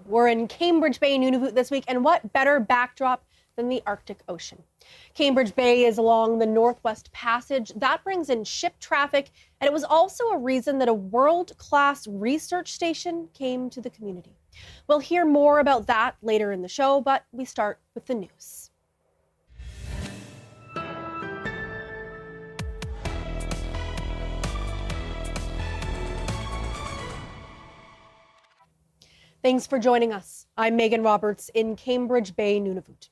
We're in Cambridge Bay, Nunavut this week, and what better backdrop than the Arctic Ocean? Cambridge Bay is along the Northwest Passage. That brings in ship traffic, and it was also a reason that a world-class research station came to the community. We'll hear more about that later in the show, but we start with the news. Thanks for joining us. I'm Megan Roberts in Cambridge Bay, Nunavut.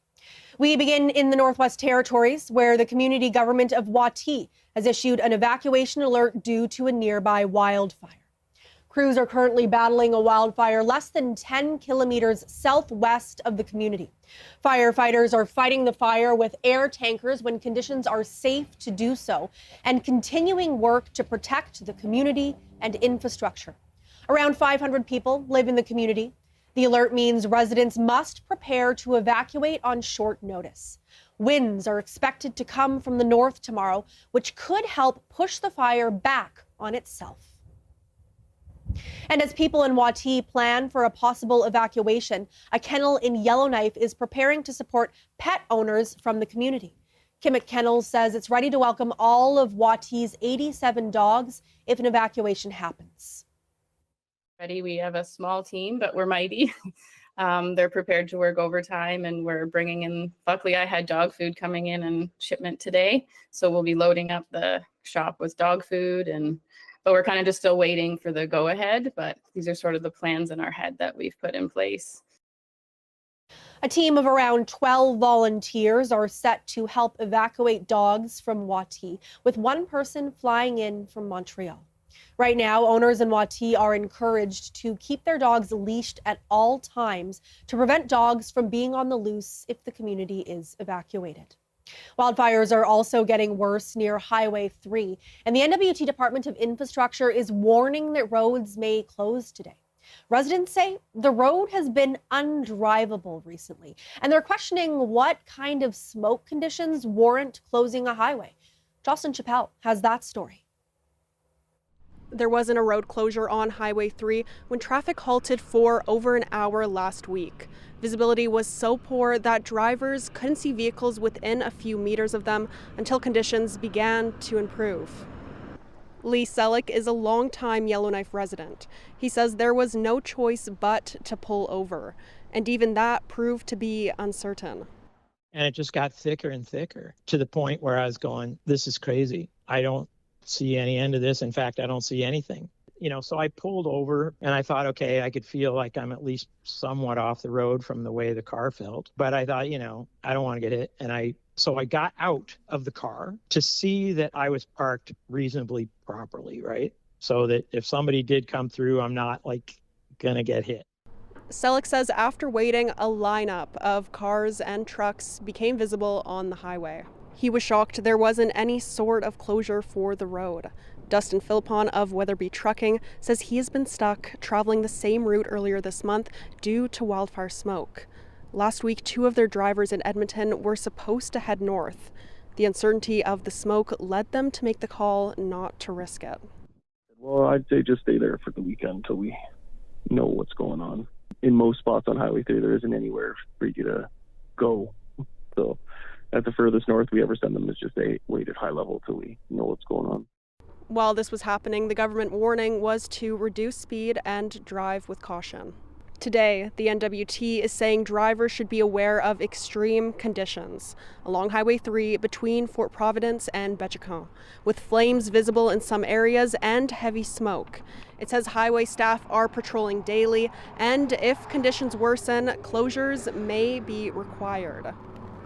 We begin in the Northwest Territories, where the community government of Wati has issued an evacuation alert due to a nearby wildfire. Crews are currently battling a wildfire less than 10 kilometers southwest of the community. Firefighters are fighting the fire with air tankers when conditions are safe to do so, and continuing work to protect the community and infrastructure. Around 500 people live in the community. The alert means residents must prepare to evacuate on short notice. Winds are expected to come from the north tomorrow, which could help push the fire back on itself. And as people in Wati plan for a possible evacuation, a kennel in Yellowknife is preparing to support pet owners from the community. Kimmick Kennels says it's ready to welcome all of Wati's 87 dogs if an evacuation happens. We have a small team, but we're mighty. They're prepared to work overtime, and we're bringing in, luckily I had dog food coming in and shipment today. So we'll be loading up the shop with dog food, but we're kind of just still waiting for the go ahead. But these are sort of the plans in our head that we've put in place. A team of around 12 volunteers are set to help evacuate dogs from Wati, with one person flying in from Montreal. Right now, owners in Wati are encouraged to keep their dogs leashed at all times to prevent dogs from being on the loose if the community is evacuated. Wildfires are also getting worse near Highway 3, and the NWT Department of Infrastructure is warning that roads may close today. Residents say the road has been undrivable recently, and they're questioning what kind of smoke conditions warrant closing a highway. Jocelyn Chappelle has that story. There wasn't a road closure on Highway 3 when traffic halted for over an hour last week. Visibility was so poor that drivers couldn't see vehicles within a few meters of them until conditions began to improve. Lee Selleck is a longtime Yellowknife resident. He says there was no choice but to pull over, and even that proved to be uncertain. And it just got thicker and thicker to the point where I was going, this is crazy. I don't see any end to this. In fact, I don't see anything. So I pulled over and I thought, okay, I could feel like I'm at least somewhat off the road from the way the car felt. But I thought, I don't want to get hit. And so I got out of the car to see that I was parked reasonably properly, right? So that if somebody did come through, I'm not gonna get hit. Selleck says after waiting, a lineup of cars and trucks became visible on the highway. He was shocked there wasn't any sort of closure for the road. Dustin Philippon of Weatherby Trucking says he has been stuck traveling the same route earlier this month due to wildfire smoke. Last week, 2 of their drivers in Edmonton were supposed to head north. The uncertainty of the smoke led them to make the call not to risk it. Well, I'd say just stay there for the weekend until we know what's going on. In most spots on Highway 3, there isn't anywhere for you to go. So at the furthest north we ever send them is just they wait at high level till we know what's going on. While this was happening, the government warning was to reduce speed and drive with caution. Today, the NWT is saying drivers should be aware of extreme conditions along Highway 3 between Fort Providence and Betchicon, with flames visible in some areas and heavy smoke. It says highway staff are patrolling daily, and if conditions worsen, closures may be required.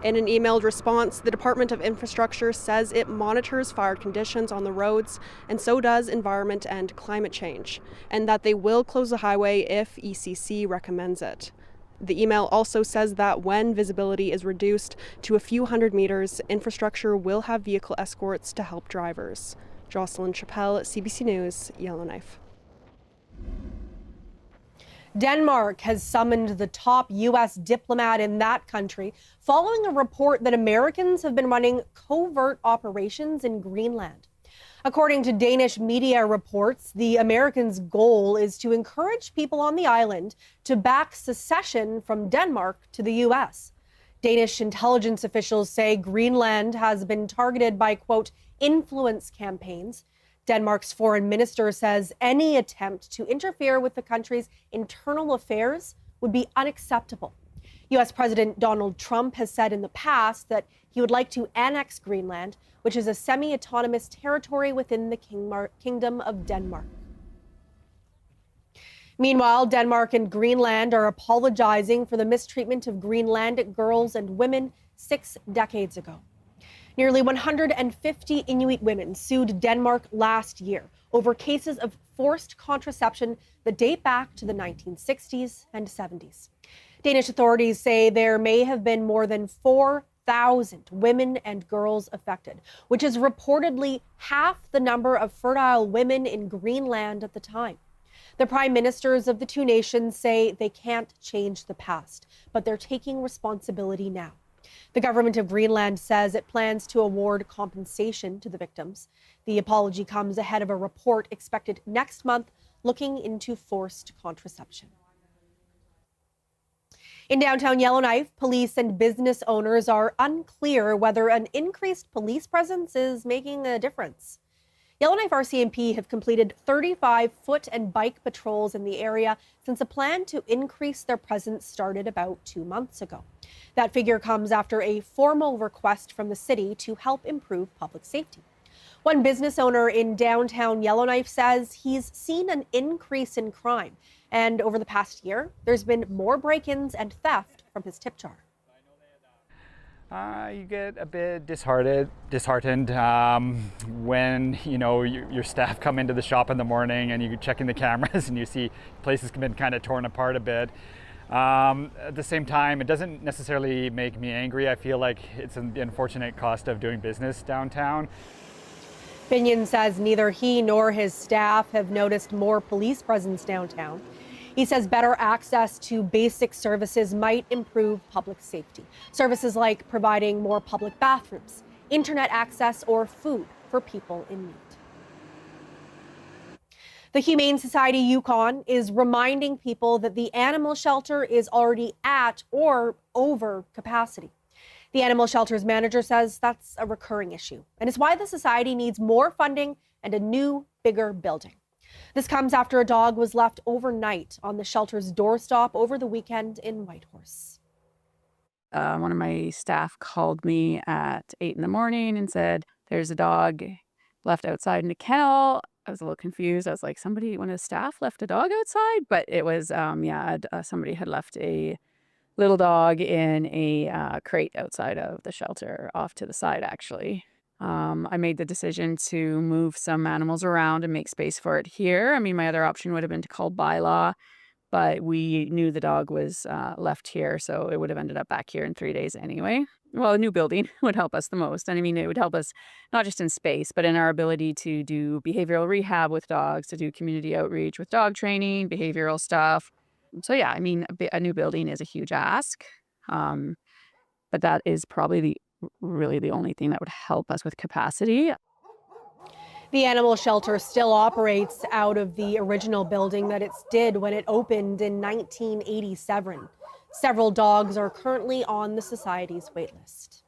In an emailed response, the Department of Infrastructure says it monitors fire conditions on the roads, and so does environment and climate change, and that they will close the highway if ECC recommends it. The email also says that when visibility is reduced to a few hundred meters, infrastructure will have vehicle escorts to help drivers. Jocelyn Chappelle, CBC News, Yellowknife. Denmark has summoned the top U.S. diplomat in that country following a report that Americans have been running covert operations in Greenland. According to Danish media reports, the Americans' goal is to encourage people on the island to back secession from Denmark to the U.S. Danish intelligence officials say Greenland has been targeted by, quote, influence campaigns. Denmark's foreign minister says any attempt to interfere with the country's internal affairs would be unacceptable. U.S. President Donald Trump has said in the past that he would like to annex Greenland, which is a semi-autonomous territory within the Kingdom of Denmark. Meanwhile, Denmark and Greenland are apologizing for the mistreatment of Greenlandic girls and women 6 decades ago. Nearly 150 Inuit women sued Denmark last year over cases of forced contraception that date back to the 1960s and 70s. Danish authorities say there may have been more than 4,000 women and girls affected, which is reportedly half the number of fertile women in Greenland at the time. The prime ministers of the two nations say they can't change the past, but they're taking responsibility now. The government of Greenland says it plans to award compensation to the victims. The apology comes ahead of a report expected next month looking into forced contraception. In downtown Yellowknife, police and business owners are unclear whether an increased police presence is making a difference. Yellowknife RCMP have completed 35 foot and bike patrols in the area since a plan to increase their presence started about 2 months ago. That figure comes after a formal request from the city to help improve public safety. One business owner in downtown Yellowknife says he's seen an increase in crime, and over the past year, there's been more break-ins and theft from his tip jar. You get a bit disheartened when your staff come into the shop in the morning and you're checking the cameras and you see places have been kind of torn apart a bit. At the same time, it doesn't necessarily make me angry. I feel like it's the unfortunate cost of doing business downtown. Binion says neither he nor his staff have noticed more police presence downtown. He says better access to basic services might improve public safety. Services like providing more public bathrooms, internet access, or food for people in need. The Humane Society Yukon is reminding people that the animal shelter is already at or over capacity. The animal shelter's manager says that's a recurring issue, and it's why the society needs more funding and a new, bigger building. This comes after a dog was left overnight on the shelter's doorstop over the weekend in Whitehorse. One of my staff called me at 8 in the morning and said, there's a dog left outside in a kennel. I was a little confused. I was like, one of the staff left a dog outside? But it was, somebody had left a little dog in a crate outside of the shelter off to the side, actually. I made the decision to move some animals around and make space for it here. I mean, my other option would have been to call bylaw, but we knew the dog was left here, so it would have ended up back here in 3 days anyway. Well, a new building would help us the most. And I mean, it would help us not just in space, but in our ability to do behavioral rehab with dogs, to do community outreach with dog training, behavioral stuff. So yeah, I mean, a new building is a huge ask, but that is probably really the only thing that would help us with capacity. The animal shelter still operates out of the original building that it did when it opened in 1987. Several dogs are currently on the society's waitlist.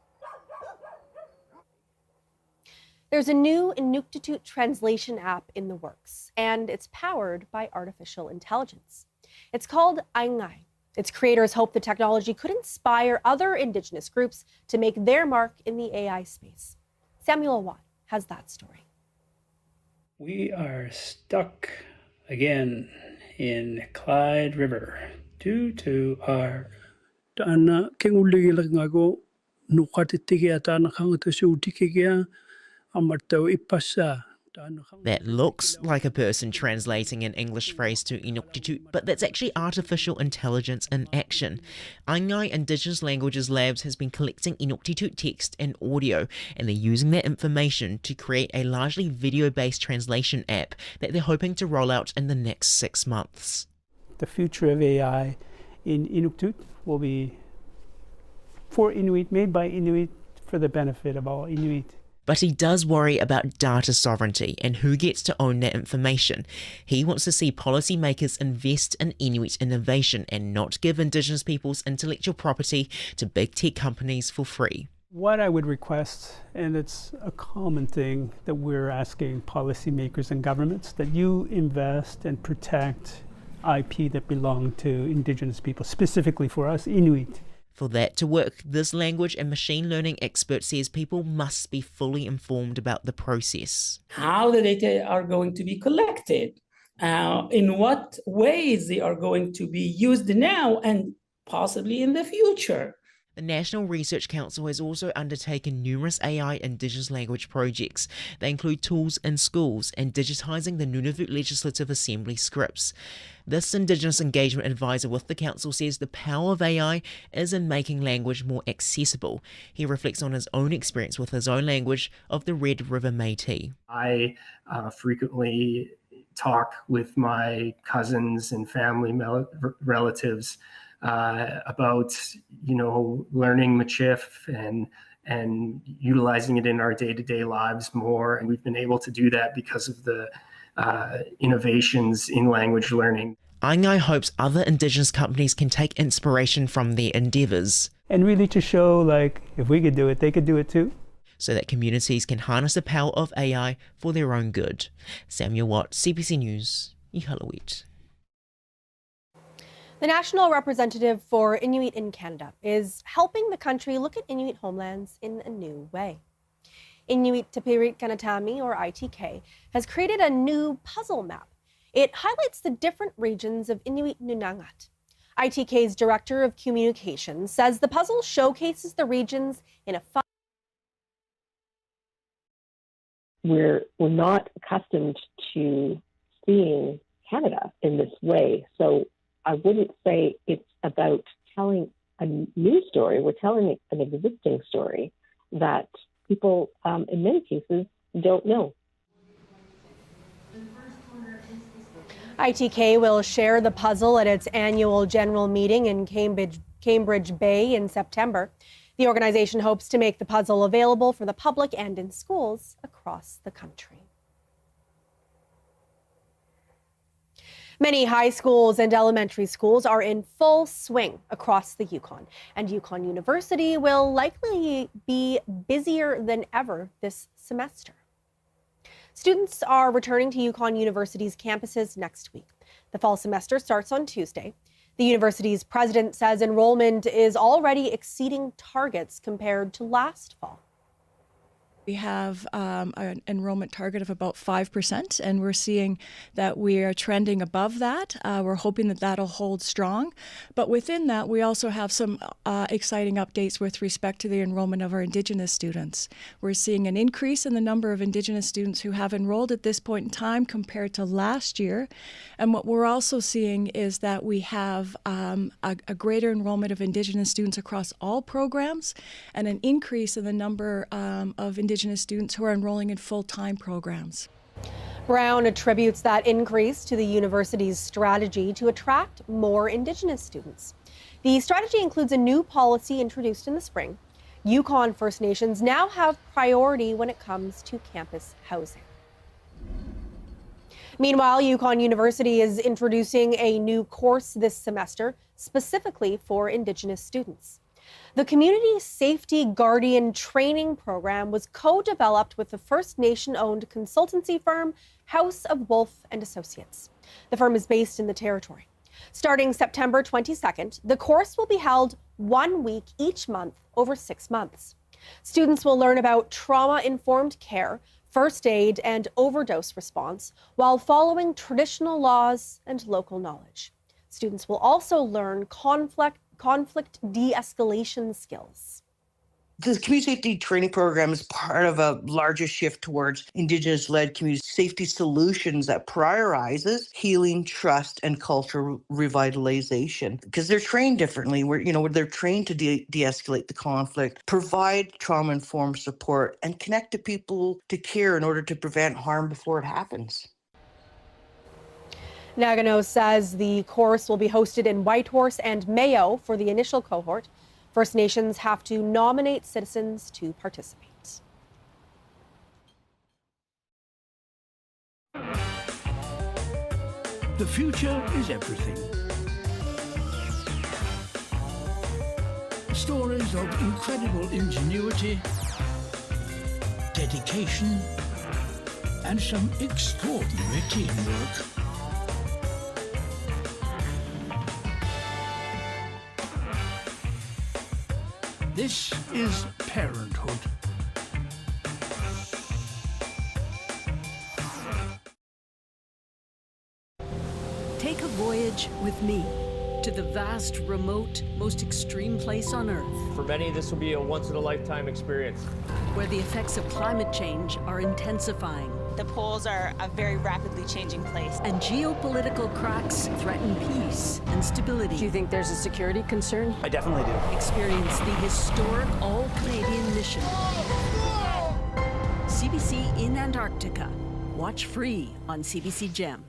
There's a new Inuktitut translation app in the works, and it's powered by artificial intelligence. It's called Aingai. Its creators hope the technology could inspire other Indigenous groups to make their mark in the AI space. Samuel Watt has that story. We are stuck again in Clyde River due to our That looks like a person translating an English phrase to Inuktitut, but that's actually artificial intelligence in action. Aingai Indigenous Languages Labs has been collecting Inuktitut text and audio, and they're using that information to create a largely video-based translation app that they're hoping to roll out in the next 6 months. The future of AI in Inuktitut will be for Inuit, made by Inuit, for the benefit of all Inuit. But he does worry about data sovereignty and who gets to own that information. He wants to see policymakers invest in Inuit innovation and not give Indigenous peoples intellectual property to big tech companies for free. What I would request, and it's a common thing that we're asking policymakers and governments, that you invest and protect IP that belong to Indigenous people, specifically for us, Inuit. For that to work, this language and machine learning expert says people must be fully informed about the process. How the data are going to be collected, in what ways they are going to be used now and possibly in the future. The National Research Council has also undertaken numerous AI Indigenous language projects. They include tools in schools and digitising the Nunavut Legislative Assembly scripts. This Indigenous engagement advisor with the council says the power of AI is in making language more accessible. He reflects on his own experience with his own language of the Red River Métis. I frequently talk with my cousins and family relatives about, learning Michif and utilizing it in our day-to-day lives more. And we've been able to do that because of the innovations in language learning. Aingai hopes other Indigenous companies can take inspiration from their endeavours. And really to show, if we could do it, they could do it too. So that communities can harness the power of AI for their own good. Samuel Watt, CBC News, Iqaluit. The National Representative for Inuit in Canada is helping the country look at Inuit homelands in a new way. Inuit Tapirit Kanatami, or ITK, has created a new puzzle map. It highlights the different regions of Inuit Nunangat. ITK's Director of Communications says the puzzle showcases the regions in a fun. We're not accustomed to seeing Canada in this way. So I wouldn't say it's about telling a new story. We're telling an existing story that people, in many cases, don't know. ITK will share the puzzle at its annual general meeting in Cambridge Bay in September. The organization hopes to make the puzzle available for the public and in schools across the country. Many high schools and elementary schools are in full swing across the Yukon, and Yukon University will likely be busier than ever this semester. Students are returning to Yukon University's campuses next week. The fall semester starts on Tuesday. The university's president says enrollment is already exceeding targets compared to last fall. We have an enrollment target of about 5%, and we're seeing that we are trending above that. We're hoping that that'll hold strong. But within that, we also have some exciting updates with respect to the enrollment of our Indigenous students. We're seeing an increase in the number of Indigenous students who have enrolled at this point in time compared to last year. And what we're also seeing is that we have a greater enrollment of Indigenous students across all programs and an increase in the number of Indigenous students who are enrolling in full-time programs. Brown attributes that increase to the university's strategy to attract more Indigenous students. The strategy includes a new policy introduced in the spring. Yukon First Nations now have priority when it comes to campus housing. Meanwhile, Yukon University is introducing a new course this semester specifically for Indigenous students. The Community Safety Guardian Training Program was co-developed with the First Nation-owned consultancy firm House of Wolf and Associates. The firm is based in the Territory. Starting September 22nd, the course will be held 1 week each month over 6 months. Students will learn about trauma-informed care, first aid, and overdose response while following traditional laws and local knowledge. Students will also learn conflict de-escalation skills. The community safety training program is part of a larger shift towards Indigenous-led community safety solutions that prioritizes healing, trust, and cultural revitalization. Because they're trained differently. They're trained to de-escalate the conflict, provide trauma-informed support, and connect to people to care in order to prevent harm before it happens. Nagano says the course will be hosted in Whitehorse and Mayo for the initial cohort. First Nations have to nominate citizens to participate. the future is everything. Stories of incredible ingenuity, dedication, and some extraordinary teamwork. This is parenthood. Take a voyage with me to the vast, remote, most extreme place on Earth. For many, this will be a once-in-a-lifetime experience. Where the effects of climate change are intensifying. The poles are a very rapidly changing place. And geopolitical cracks threaten peace and stability. Do you think there's a security concern? I definitely do. Experience the historic all-Canadian mission. CBC in Antarctica. Watch free on CBC Gem.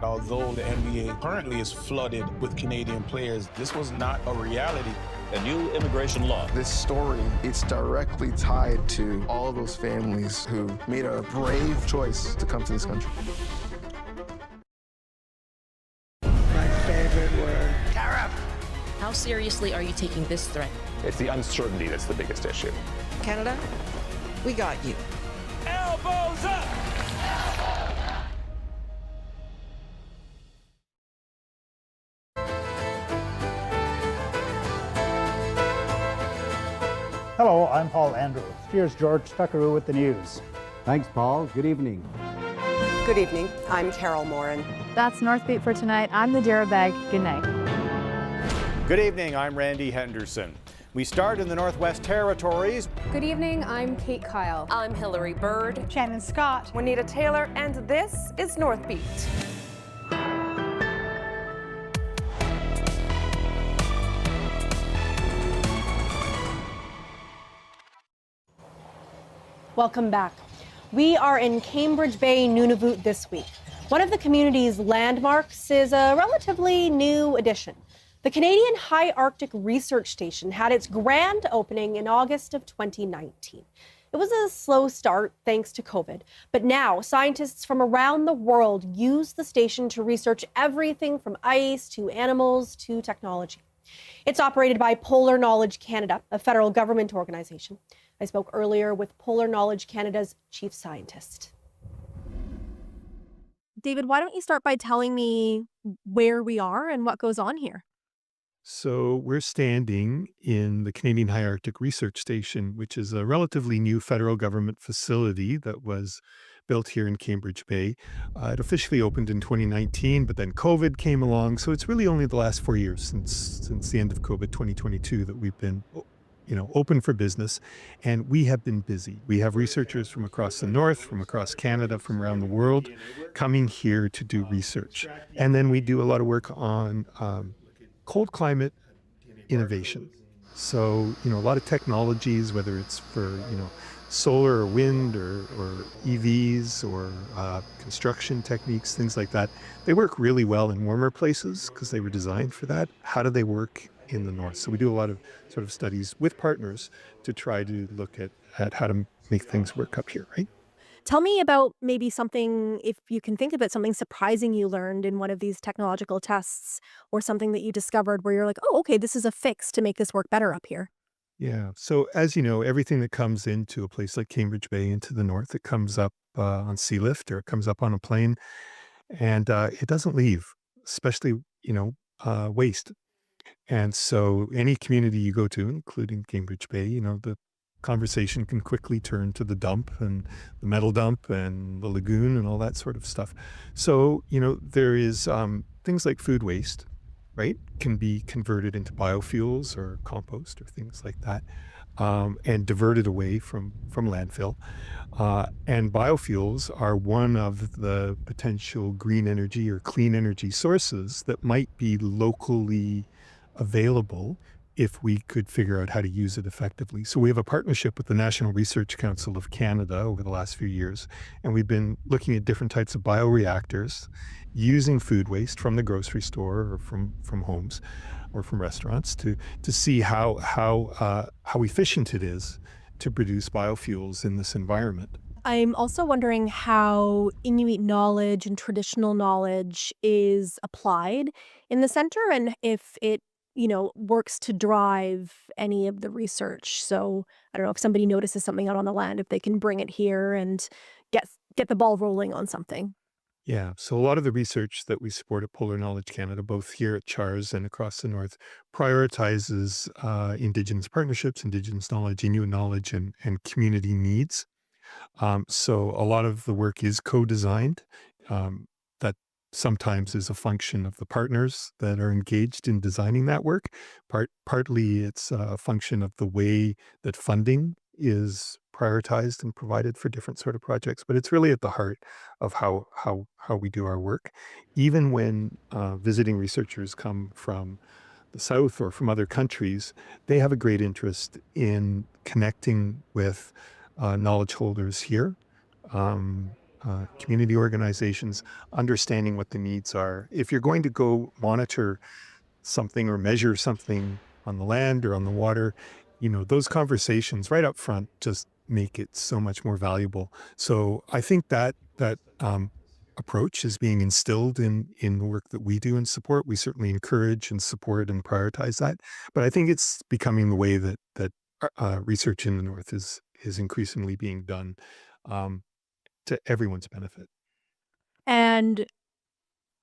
Although the NBA currently is flooded with Canadian players, this was not a reality. A new immigration law. This story, it's directly tied to all of those families who made a brave choice to come to this country. My favorite word. Tariff! How seriously are you taking this threat? It's the uncertainty that's the biggest issue. Canada, we got you. Elbows up! Hello, I'm Paul Andrew. Here's George Tuckeroo with the news. Thanks, Paul. Good evening. Good evening. I'm Carol Morin. That's Northbeat for tonight. I'm Nadira Beg. Good night. Good evening. I'm Randy Henderson. We start in the Northwest Territories. Good evening. I'm Kate Kyle. I'm Hillary Bird. Shannon Scott. Juanita Taylor. And this is Northbeat. Welcome back. We are in Cambridge Bay, Nunavut this week. One of the community's landmarks is a relatively new addition. The Canadian High Arctic Research Station had its grand opening in August of 2019. It was a slow start thanks to COVID, but now scientists from around the world use the station to research everything from ice to animals to technology. It's operated by Polar Knowledge Canada, a federal government organization. I spoke earlier with Polar Knowledge Canada's chief scientist. David, why don't you start by telling me where we are and what goes on here? So we're standing in the Canadian High Arctic Research Station, which is a relatively new federal government facility that was built here in Cambridge Bay. It officially opened in 2019, but then COVID came along. So it's really only the last 4 years since the end of COVID 2022 that we've been open for business, and we have been busy. We have researchers from across the north, from across Canada, from around the world coming here to do research. And then we do a lot of work on cold climate innovation. So, a lot of technologies, whether it's for, solar or wind or EVs or construction techniques, things like that, they work really well in warmer places because they were designed for that. How do they work in the north? So we do a lot of sort of studies with partners to try to look at how to make things work up here, right? Tell me about maybe something, if you can think of it, something surprising you learned in one of these technological tests, or something that you discovered where you're like, oh, okay, this is a fix to make this work better up here. Yeah. So as you know, everything that comes into a place like Cambridge Bay into the north, it comes up on sea lift or it comes up on a plane, and it doesn't leave, especially, waste. And so any community you go to, including Cambridge Bay, the conversation can quickly turn to the dump and the metal dump and the lagoon and all that sort of stuff. So, there is things like food waste, right, can be converted into biofuels or compost or things like that, and diverted away from landfill. And biofuels are one of the potential green energy or clean energy sources that might be locally available if we could figure out how to use it effectively. So we have a partnership with the National Research Council of Canada over the last few years, and we've been looking at different types of bioreactors using food waste from the grocery store or from homes or from restaurants to see how efficient it is to produce biofuels in this environment. I'm also wondering how Inuit knowledge and traditional knowledge is applied in the center and if it, works to drive any of the research. So I don't know if somebody notices something out on the land, if they can bring it here and get the ball rolling on something. Yeah, so a lot of the research that we support at Polar Knowledge Canada, both here at CHARS and across the north, prioritizes Indigenous partnerships, Indigenous knowledge, Inuit knowledge, and community needs. So a lot of the work is co-designed. That sometimes is a function of the partners that are engaged in designing that work. Partly it's a function of the way that funding is prioritized and provided for different sort of projects. But it's really at the heart of how we do our work. Even when visiting researchers come from the South or from other countries, they have a great interest in connecting with knowledge holders here, um, community organizations, understanding what the needs are. If you're going to go monitor something or measure something on the land or on the water, those conversations right up front just make it so much more valuable. So I think that approach is being instilled in the work that we do and support. We certainly encourage and support and prioritize that. But I think it's becoming the way that research in the North is increasingly being done, um, to everyone's benefit. And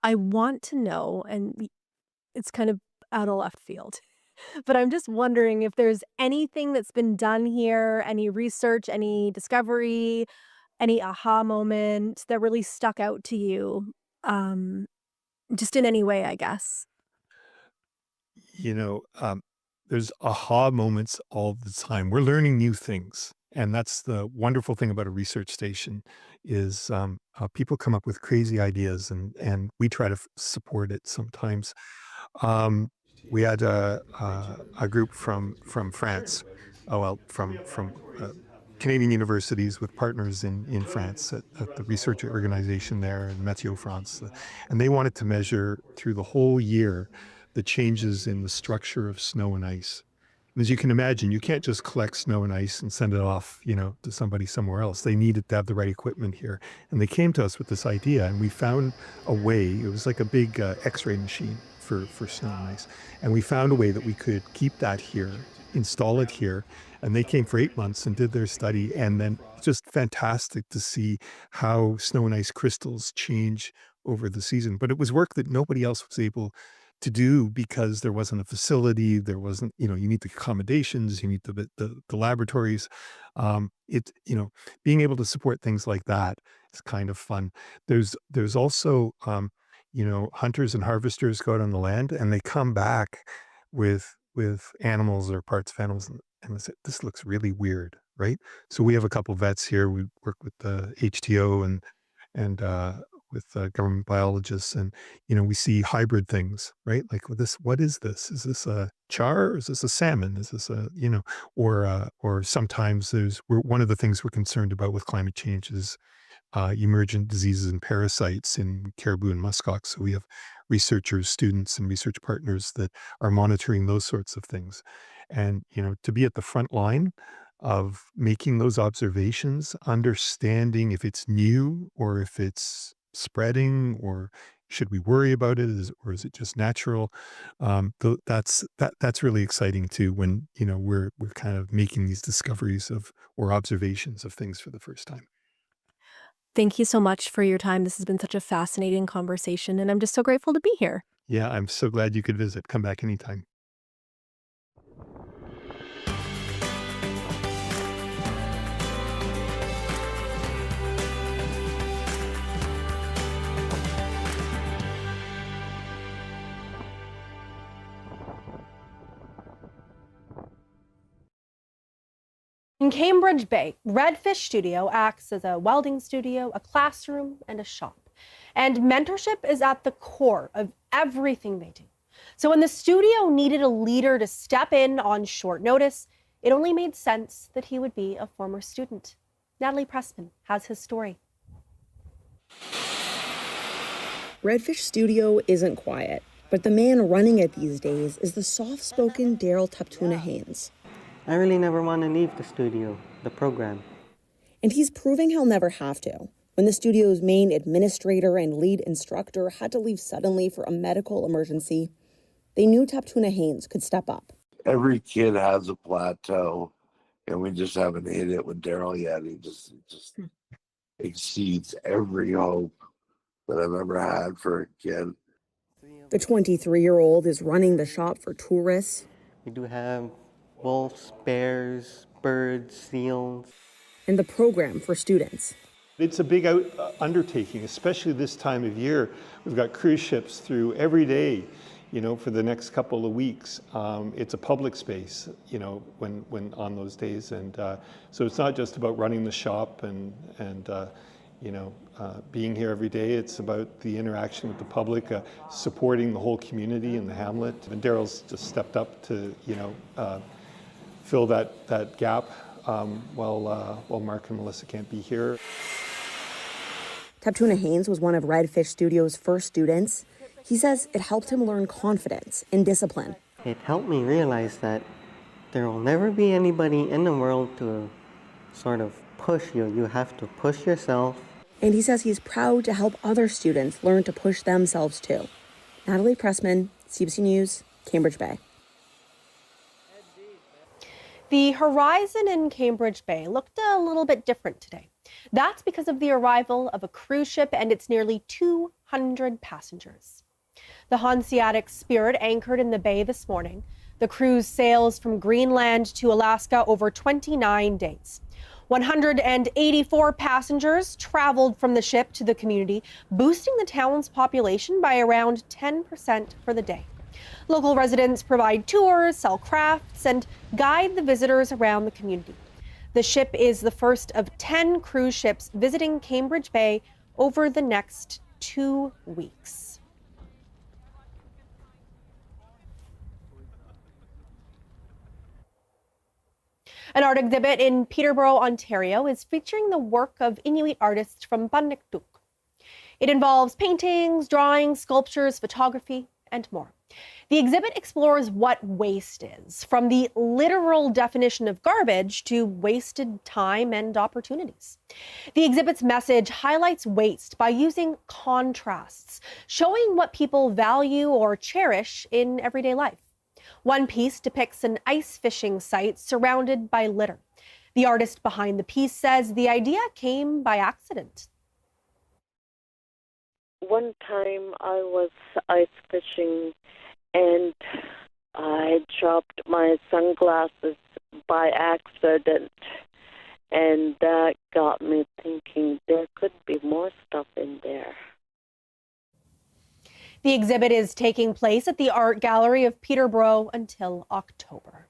I want to know, and it's kind of out of left field, but I'm just wondering if there's anything that's been done here, any research, any discovery, any aha moment that really stuck out to you, um, just in any way, I guess. You know, um, there's aha moments all the time. We're learning new things, and that's the wonderful thing about a research station is people come up with crazy ideas, and we try to support it sometimes. Um, we had a group from France, from Canadian universities with partners in France at the research organization there in Météo France, and they wanted to measure through the whole year the changes in the structure of snow and ice. As you can imagine, you can't just collect snow and ice and send it off, to somebody somewhere else. They needed to have the right equipment here. And they came to us with this idea, and we found a way. It was like a big X-ray machine for snow and ice. And we found a way that we could keep that here, install it here. And they came for 8 months and did their study. And then just fantastic to see how snow and ice crystals change over the season. But it was work that nobody else was able to do because there wasn't a facility, there wasn't, you need the accommodations, you need the laboratories. Being able to support things like that is kind of fun. There's also, hunters and harvesters go out on the land and they come back with animals or parts of animals and they say, this looks really weird, right? So we have a couple vets here. We work with the HTO and with government biologists, and we see hybrid things, right? Like with this, what is this? Is this a char? Or is this a salmon? Is this or sometimes one of the things we're concerned about with climate change is emergent diseases and parasites in caribou and muskox. So we have researchers, students, and research partners that are monitoring those sorts of things. And, to be at the front line of making those observations, understanding if it's new or if it's spreading or should we worry about it, or is it just natural? That's really exciting too when, we're kind of making these discoveries or observations of things for the first time. Thank you so much for your time. This has been such a fascinating conversation, and I'm just so grateful to be here. Yeah, I'm so glad you could visit. Come back anytime. In Cambridge Bay, Redfish Studio acts as a welding studio, a classroom, and a shop. And mentorship is at the core of everything they do. So when the studio needed a leader to step in on short notice, it only made sense that he would be a former student. Natalie Pressman has his story. Redfish Studio isn't quiet, but the man running it these days is the soft-spoken Daryl Tuptuna Haynes. I really never want to leave the studio, the program. And he's proving he'll never have to. When the studio's main administrator and lead instructor had to leave suddenly for a medical emergency, they knew Taptuna Haynes could step up. Every kid has a plateau, and we just haven't hit it with Daryl yet. He just exceeds every hope that I've ever had for a kid. The 23-year-old is running the shop for tourists. We do have wolves, bears, birds, seals. And the program for students. It's a big undertaking, especially this time of year. We've got cruise ships through every day, for the next couple of weeks. It's a public space, when on those days. And so it's not just about running the shop and being here every day. It's about the interaction with the public, supporting the whole community in the hamlet. And Daryl's just stepped up to, fill that gap while Mark and Melissa can't be here. Taptuna Haynes was one of Redfish Studio's first students. He says it helped him learn confidence and discipline. It helped me realize that there will never be anybody in the world to sort of push you. You have to push yourself. And he says he's proud to help other students learn to push themselves too. Natalie Pressman, CBC News, Cambridge Bay. The horizon in Cambridge Bay looked a little bit different today. That's because of the arrival of a cruise ship and its nearly 200 passengers. The Hanseatic Spirit anchored in the bay this morning. The cruise sails from Greenland to Alaska over 29 days. 184 passengers traveled from the ship to the community, boosting the town's population by around 10% for the day. Local residents provide tours, sell crafts, and guide the visitors around the community. The ship is the first of 10 cruise ships visiting Cambridge Bay over the next 2 weeks. An art exhibit in Peterborough, Ontario is featuring the work of Inuit artists from Paniktuk. It involves paintings, drawings, sculptures, photography, and more. The exhibit explores what waste is, from the literal definition of garbage to wasted time and opportunities. The exhibit's message highlights waste by using contrasts, showing what people value or cherish in everyday life. One piece depicts an ice fishing site surrounded by litter. The artist behind the piece says the idea came by accident. One time I was ice fishing and I dropped my sunglasses by accident, and that got me thinking there could be more stuff in there. The exhibit is taking place at the Art Gallery of Peterborough until October.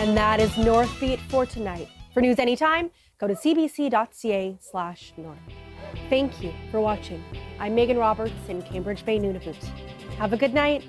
And that is Northbeat for tonight. For news anytime, go to cbc.ca/north. Thank you for watching. I'm Megan Roberts in Cambridge Bay, Nunavut. Have a good night.